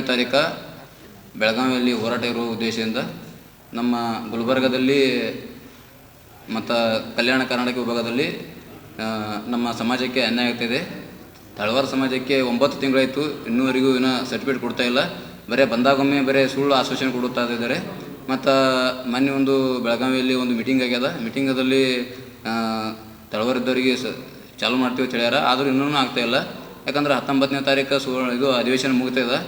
ತಾರೀಕು ಬೆಳಗಾವಿಯಲ್ಲಿ ಹೋರಾಟ ಇರುವ ಉದ್ದೇಶದಿಂದ ನಮ್ಮ ಗುಲ್ಬರ್ಗದಲ್ಲಿ ಮತ್ತು ಕಲ್ಯಾಣ ಕರ್ನಾಟಕ ವಿಭಾಗದಲ್ಲಿ ನಮ್ಮ ಸಮಾಜಕ್ಕೆ ಅನ್ಯಾಯ ಆಗ್ತಿದೆ. ತಳವಾರ ಸಮಾಜಕ್ಕೆ 9 ತಿಂಗಳಾಯಿತು, ಇನ್ನೂವರೆಗೂ ಇನ್ನೂ ಸರ್ಟಿಫಿಕೇಟ್ ಕೊಡ್ತಾಯಿಲ್ಲ. ಬರೀ ಬಂದಾಗೊಮ್ಮೆ ಬರೀ ಸುಳ್ಳು ಆಶ್ವಾಸನೆ ಕೊಡುತ್ತಾ ಇದ್ದಾರೆ. ಮತ್ತು ಮೊನ್ನೆ ಒಂದು ಬೆಳಗಾವಿಯಲ್ಲಿ ಒಂದು ಮೀಟಿಂಗ್ ಆಗ್ಯದ. ಮೀಟಿಂಗದಲ್ಲಿ ತಳವಾರದವರಿಗೆ ಚಾಲು ಮಾಡ್ತೀವಿ ಅಂತ ಹೇಳ್ಯಾರ. ಆದರೂ ಇನ್ನೂ ಆಗ್ತಾಯಿಲ್ಲ. ಯಾಕಂದ್ರೆ 19ನೇ ತಾರೀಕು ಇದು ಅಧಿವೇಶನ ಮುಗ್ತದೆ.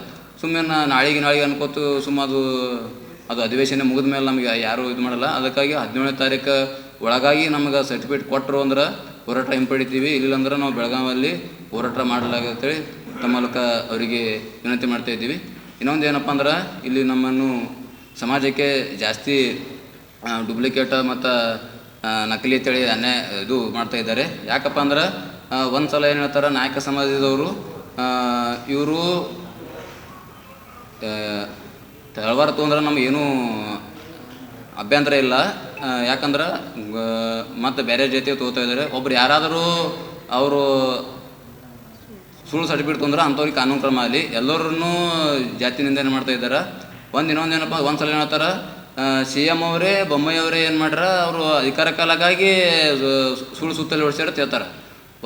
ಸುಮ್ಮನೆ ನಾಳೆಗೆ ಅನ್ಕೋತು ಅದು ಅಧಿವೇಶನ ಮುಗಿದ ಮೇಲೆ ನಮಗೆ ಯಾರೂ ಇದು ಮಾಡಲ್ಲ. ಅದಕ್ಕಾಗಿ 17ನೇ ತಾರೀಕು ಒಳಗಾಗಿ ನಮಗೆ ಸರ್ಟಿಫಿಕೇಟ್ ಕೊಟ್ಟರು ಅಂದ್ರೆ ಹೋರಾಟ ಹಿಂಪಡಿತೀವಿ. ಇಲ್ಲಿಲ್ಲಂದ್ರೆ ನಾವು ಬೆಳಗಾವಿಯಲ್ಲಿ ಹೋರಾಟ ಮಾಡಲಾಗತ್ತೇಳಿ ತಮ್ಮ ಮೂಲಕ ಅವರಿಗೆ ವಿನಂತಿ ಮಾಡ್ತಾಯಿದ್ದೀವಿ. ಇನ್ನೊಂದು ಏನಪ್ಪ ಅಂದ್ರೆ ಇಲ್ಲಿ ನಮ್ಮನ್ನು ಸಮಾಜಕ್ಕೆ ಜಾಸ್ತಿ ಡೂಪ್ಲಿಕೇಟ ಮತ್ತು ನಕಲಿ ಅಂತೇಳಿ ಇದು ಮಾಡ್ತಾಯಿದ್ದಾರೆ. ಯಾಕಪ್ಪ ಅಂದ್ರೆ ಒಂದು ಸಲ ಏನು ಹೇಳ್ತಾರೆ, ನಾಯಕ ಸಮಾಜದವರು ಇವರು ತಳವಾರ ತೊಂದ್ರೆ ನಮಗೇನೂ ಅಭ್ಯಂತರ ಇಲ್ಲ. ಯಾಕಂದ್ರೆ ಮತ್ತು ಬೇರೆ ಜೊತೆ ತೊಗೋತಾ ಇದ್ದಾರೆ. ಒಬ್ರು ಯಾರಾದರೂ ಅವರು ಸುಳ್ಳು ಸರ್ಟಿಫಿಕೇಟ್ ತೊಂದ್ರೆ ಅಂಥವ್ರಿಗೆ ಕಾನೂನು ಕ್ರಮ ಆಗಲಿ. ಎಲ್ಲರೂ ಜಾತಿ ನಿಂದನೆ ಮಾಡ್ತಾಯಿದ್ದಾರೆ. ಇನ್ನೊಂದು ಏನಪ್ಪ, ಒಂದು ಸಲ ಹೇಳ್ತಾರೆ CM ಅವರೇ ಬೊಮ್ಮಾಯಿ ಅವರೇ ಏನು ಮಾಡ್ಯಾರ, ಅವರು ಅಧಿಕಾರ ಕಾಲಕ್ಕಾಗಿ ಸುಳ್ಳು ಸುತ್ತಲ್ಲಿ ಹೊಡ್ಸ್ಯಾರ ಹೇಳ್ತಾರೆ.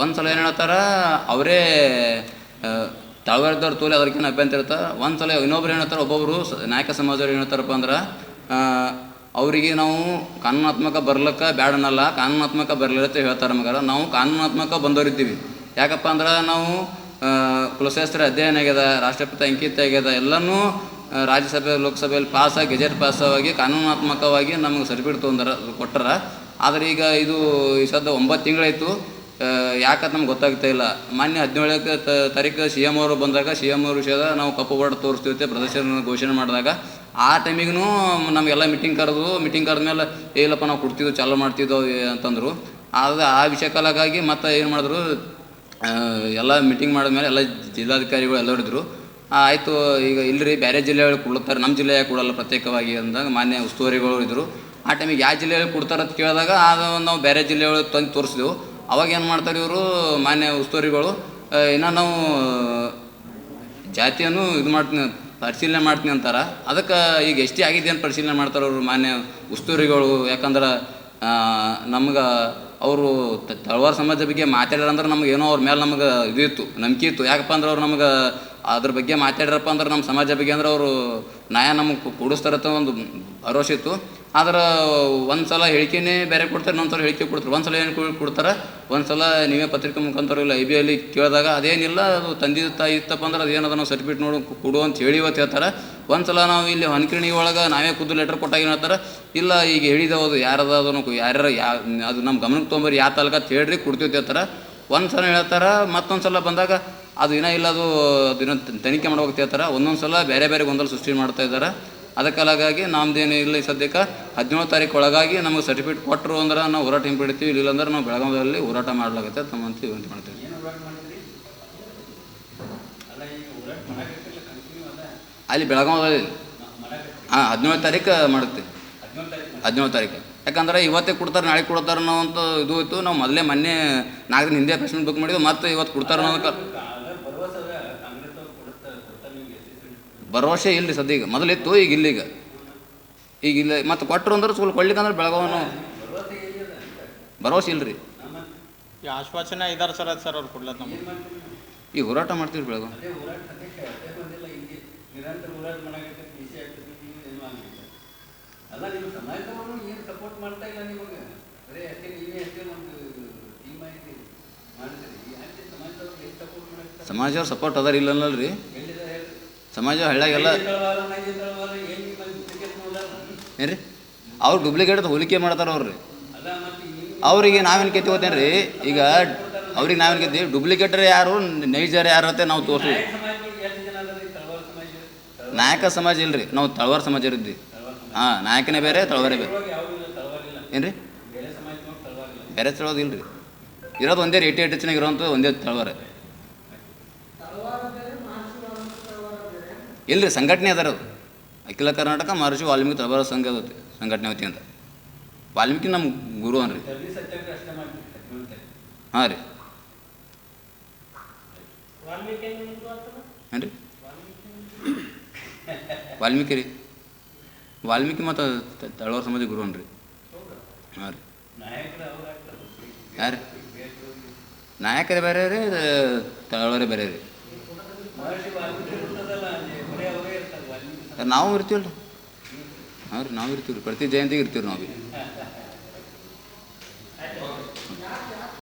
ಒಂದು ಸಲ ಏನು ಹೇಳ್ತಾರೆ, ಅವರೇ ತಳವಾರದವ್ರು ತೋಲೆ ಅದಕ್ಕೇನು ಅಭ್ಯಂತರ ಇರ್ತಾರೆ. ಒಂದು ಸಲ ಇನ್ನೊಬ್ರು ಹೇಳ್ತಾರೆ, ಒಬ್ಬೊಬ್ಬರು ನಾಯಕ ಸಮಾಜದವ್ರು ಏನು ಹೇಳ್ತಾರಪ್ಪ ಅಂದ್ರೆ ಅವರಿಗೆ ನಾವು ಕಾನೂನಾತ್ಮಕ ಬರ್ಲಿಕ್ಕೆ ಬ್ಯಾಡನಲ್ಲ, ಕಾನೂನಾತ್ಮಕ ಬರಲಿರುತ್ತೆ ಹೇಳ್ತಾರೆ. ಮಗಾರ ನಾವು ಕಾನೂನಾತ್ಮಕ ಬಂದವರಿದ್ದೀವಿ. ಯಾಕಪ್ಪ ಅಂದ್ರೆ ನಾವು ಕುಲಶಾಸ್ತ್ರ ಅಧ್ಯಯನ ಆಗ್ಯದ, ರಾಷ್ಟ್ರಪತಿ ಅಂಕಿತ ಆಗ್ಯದ, ಎಲ್ಲನೂ ರಾಜ್ಯಸಭೆ ಲೋಕಸಭೆಯಲ್ಲಿ ಪಾಸಾಗಿ ಗೆಜೆಟ್ ಪಾಸಾಗಿ ಕಾನೂನಾತ್ಮಕವಾಗಿ ನಮಗೆ ಸರ್ಟಿಫಿಕೇಟ್ ಕೊಟ್ಟಾರ. ಆದರೆ ಈಗ ಇದು ಈ ಸದ್ದ 9 ತಿಂಗಳಾಯಿತು. ಯಾಕಂತ ನಮ್ಗೆ ಗೊತ್ತಾಗ್ತಾ ಇಲ್ಲ. ಮೊನ್ನೆ 17ನೇ ತಾರೀಕು CM ಅವರು ಬಂದಾಗ CM ಅವ್ರ ವಿಷಯದ ನಾವು ಕಪ್ಪು ಬೋರ್ಡ್ ತೋರಿಸ್ತೀವಿ ಪ್ರದರ್ಶನ ಘೋಷಣೆ ಮಾಡಿದಾಗ ಆ ಟೈಮಿಗೂ ನಮಗೆಲ್ಲ ಮೀಟಿಂಗ್ ಕರೆದ ಮೇಲೆ ಇಲ್ಲಪ್ಪ ನಾವು ಕೊಡ್ತಿದ್ವು ಚಾಲೂ ಮಾಡ್ತಿದ್ದೋ ಅಂತಂದರು. ಆದರೆ ಆ ವಿಷಯಕ್ಕಾಗಿ ಮತ್ತು ಏನು ಮಾಡಿದ್ರು, ಎಲ್ಲ ಮೀಟಿಂಗ್ ಮಾಡಿದ್ಮೇಲೆ ಎಲ್ಲ ಜಿಲ್ಲಾಧಿಕಾರಿಗಳು ಎಲ್ಲರೂ ಇದ್ದರು. ಆಯಿತು, ಈಗ ಇಲ್ಲರಿ ಬೇರೆ ಜಿಲ್ಲೆಗಳು ಕೊಡ್ತಾರೆ, ನಮ್ಮ ಜಿಲ್ಲೆಯಾಗ ಕೊಡಲ್ಲ ಪ್ರತ್ಯೇಕವಾಗಿ ಅಂದಾಗ ಮಾನ್ಯ ಉಸ್ತುವಾರಿಗಳು ಇದ್ದರು. ಆ ಟೈಮಿಗೆ ಯಾವ ಜಿಲ್ಲೆಯಲ್ಲಿ ಕೊಡ್ತಾರೆ ಅಂತ ಕೇಳಿದಾಗ ನಾವು ಬೇರೆ ಜಿಲ್ಲೆಗಳು ತಂದು ತೋರಿಸಿದೆವು. ಅವಾಗ ಏನು ಮಾಡ್ತಾರೆ ಇವರು ಮಾನ್ಯ ಉಸ್ತುವಾರಿಗಳು, ಇನ್ನು ನಾವು ಜಾತಿಯನ್ನು ಪರಿಶೀಲನೆ ಮಾಡ್ತೀನಿ ಅಂತಾರೆ. ಅದಕ್ಕೆ ಈಗ ಎಷ್ಟೇ ಆಗಿದೆ ಅಂತ ಪರಿಶೀಲನೆ ಮಾಡ್ತಾರೆ ಅವರು ಮಾನ್ಯ ಉಸ್ತುವಾರಿಗಳು. ಯಾಕಂದ್ರೆ ನಮ್ಗೆ ಅವರು ತಳವಾರ ಸಮಾಜದ ಬಗ್ಗೆ ಮಾತಾಡ್ಯಾರಂದ್ರೆ ನಮ್ಗೆ ಏನೋ ಅವ್ರ ಮೇಲೆ ನಮ್ಗೆ ಇದು ಇತ್ತು, ನಂಬಿಕೆ ಇತ್ತು. ಯಾಕಪ್ಪ ಅಂದ್ರೆ ಅವ್ರು ನಮ್ಗೆ ಅದ್ರ ಬಗ್ಗೆ ಮಾತಾಡ್ಯಾರಪ್ಪ ಅಂದ್ರೆ ನಮ್ಮ ಸಮಾಜ ಬಗ್ಗೆ ಅಂದ್ರೆ ಅವರು ನ್ಯಾಯ ನಮಗೆ ಕೊಡಿಸ್ತಾರತ್ತ ಒಂದು ಭರವಸೆ ಇತ್ತು. ಆದ್ರೆ ಒಂದು ಸಲ ಹೇಳಿಕೆನೇ ಬೇರೆ ಕೊಡ್ತಾರೆ, ಇನ್ನೊಂದು ಸಲ ಹೇಳಿಕೆ ಕೊಡ್ತಾರೆ. ಒಂದು ಸಲ ಏನು ಕೊಡ್ತಾರೆ, ಒಂದು ಸಲ ನೀವೇ ಪತ್ರಿಕೆ ಮುಖಾಂತರ ಇಲ್ಲ IBಯಲ್ಲಿ ಕೇಳಿದಾಗ ಅದೇನಿಲ್ಲ, ಅದು ತಂದೆ ತಾಯಿ ಇತ್ತಪ್ಪ ಅಂದ್ರೆ ಅದೇನದ ನಾವು ಸರ್ಟಿಫಿಕೇಟ್ ಕೊಡು ಅಂತ ಹೇಳಿ ಇವತ್ತು ಹೇಳ್ತಾರೆ. ಒಂದು ಸಲ ನಾವು ಇಲ್ಲಿ ಹೊನ್ಕಿಣಿ ಒಳಗೆ ನಾವೇ ಖುದ್ದು ಲೆಟರ್ ಕೊಟ್ಟಾಗ ಏನು ಹೇಳ್ತಾರೆ, ಇಲ್ಲ ಈಗ ಹೇಳಿದವುದು ಯಾರದ ಅದನ್ನು ಅದು ನಮ್ಮ ಗಮನಕ್ಕೆ ತೊಗೊಂಬರಿ ಯಾವ ತಾಲೂಕು ಅಂತ ಹೇಳ್ರಿ ಕೊಡ್ತೀವಿ ಹೇಳ್ತಾರೆ. ಒಂದು ಸಲ ಹೇಳ್ತಾರೆ, ಮತ್ತೊಂದು ಸಲ ಬಂದಾಗ ಅದು ಇನ್ನೂ ಇಲ್ಲ, ಅದು ಇನ್ನೂ ತನಿಖೆ ಮಾಡ್ಬೇಕು ಹೇಳ್ತಾರೆ. ಒಂದೊಂದು ಸಲ ಬೇರೆ ಬೇರೆ ಗೊಂದಲ ಸೃಷ್ಟಿ ಮಾಡ್ತಾ ಇದ್ದಾರೆ. ಅದಕ್ಕಾಗಿ ನಮ್ದೇನು ಇಲ್ಲ, ಈ ಸದ್ಯಕ್ಕೆ 17ನೇ ತಾರೀಕು ಒಳಗಾಗಿ ನಮಗೆ ಸರ್ಟಿಫಿಕೇಟ್ ಕೊಟ್ಟರು ಅಂದ್ರೆ ನಾವು ಹೋರಾಟ ಹಿಂಪಡಿತೀವಿ. ಇಲ್ಲಿಲ್ಲಂದ್ರೆ ನಾವು ಬೆಳಗಾವಿಯಲ್ಲಿ ಹೋರಾಟ ಮಾಡಲಾಗುತ್ತೆ ತಮ್ಮಂತ ವಿನಂತಿ ಮಾಡ್ತೀವಿ. ಅಲ್ಲಿ ಬೆಳಗಾವಿಯಲ್ಲಿ 17ನೇ ತಾರೀಕು ಮಾಡುತ್ತೆ. 17ನೇ ತಾರೀಕು ಯಾಕಂದ್ರೆ ಇವತ್ತೇ ಕೊಡ್ತಾರೆ ನಾಳೆ ಕೊಡ್ತಾರೆ ಅನ್ನೋ ಅಂತ ಇದು ಇತ್ತು. ನಾವು ಮೊನ್ನೆ 4 ದಿನ ಹಿಂದೆ ಪ್ರೆಸ್ಮೆಂಟ್ ಬುಕ್ ಮಾಡಿದ್ವಿ, ಮತ್ತು ಇವತ್ತು ಕೊಡ್ತಾರೆ ಅನ್ನೋದಕ್ಕೆ ಭರವಸೆ ಇಲ್ಲರಿ ಸದ್ಯ. ಈಗ ಮೊದಲಿತ್ತು, ಈಗ ಇಲ್ಲ. ಮತ್ತು ಕೊಟ್ಟರು ಅಂದ್ರೆ ಸ್ವಲ್ಪ ಕೊಡ್ಲಿಕ್ಕಂದ್ರೆ ಬೆಳಗಾವನು ಭರವಸೆ ಇಲ್ಲರಿ. ಆಶ್ವಾಸನೆ ಇದ್ದಾರೆ ಸರ್ ಅವ್ರು ಕೊಡ್ಲತ್ತ ನಮಗೆ. ಈಗ ಹೋರಾಟ ಮಾಡ್ತೀವಿ ಬೆಳಗಾವಿ. ಸಮಾಜವ್ರು ಸಪೋರ್ಟ್ ಅದಾರ ಇಲ್ಲರಿ. ಸಮಾಜ ಹಳ್ಳಿಯಾಗೆಲ್ಲ ಏನ್ರಿ ಅವ್ರು ಡೂಪ್ಲಿಕೇಟ್ ಹೋಲಿಕೆ ಮಾಡ್ತಾರೆ ಅವ್ರಿ. ಅವರಿಗೆ ನಾವೇನು ಕೆತ್ಕೋತೇನೆ ರೀ, ಈಗ ಅವ್ರಿಗೆ ನಾವೇನು ಕೆತ್ತೀವಿ, ಡೂಪ್ಲಿಕೇಟರ್ ಯಾರು ನೈಜರ್ ಯಾರು ಅಂತ ನಾವು ತೋರಿಸ್ತೀವಿ. ನಾಯಕ ಸಮಾಜ ಇಲ್ರಿ, ನಾವು ತಳವಾರ ಸಮಾಜ ಇರಿದ್ವಿ. ನಾಯಕನೇ ಬೇರೆ ತಳವಾರೇ ಬೇರೆ ಏನ್ರಿ, ಬೇರೆ ತಳವಾರ ಇಲ್ರಿ. ಇರೋದು ಒಂದೇ 88 ಚೆನ್ನಾಗಿ ಇರೋಂಥ ಒಂದೇ ತಳವಾರ ಇಲ್ಲರಿ. ಸಂಘಟನೆ ಅದಾರ, ಅದು ಅಖಿಲ ಕರ್ನಾಟಕ ಮಹರ್ಷಿ ವಾಲ್ಮೀಕಿ ತಳವಾರ ಸಂಘ ಸಂಘಟನೆ ವತಿಯಿಂದ. ವಾಲ್ಮೀಕಿ ನಮ್ಮ ಗುರು ಅನ್ರಿ. ಹಾಂ ರೀ, ಏನು ರೀ ವಾಲ್ಮೀಕಿ ರೀ, ವಾಲ್ಮೀಕಿ ಮತ್ತು ತಳವಾರ ಸಮಾಜ ಗುರು ಅನ್ರಿ. ಹಾಂ ರೀ. ಯಾರು ನಾಯಕರೇ ಬೇರೆ ರೀ, ತಳವಾರೇ ಬೇರೆ ರೀ. ನಾವು ಇರ್ತೀವಲ್ಲ ರೀ. ಹಾಂ ರೀ, ನಾವು ಇರ್ತೀವಿ ರೀ, ಪ್ರತಿ ಜಯಂತಿಗೆ ಇರ್ತೀವಿ ನಾವು ಭೀ.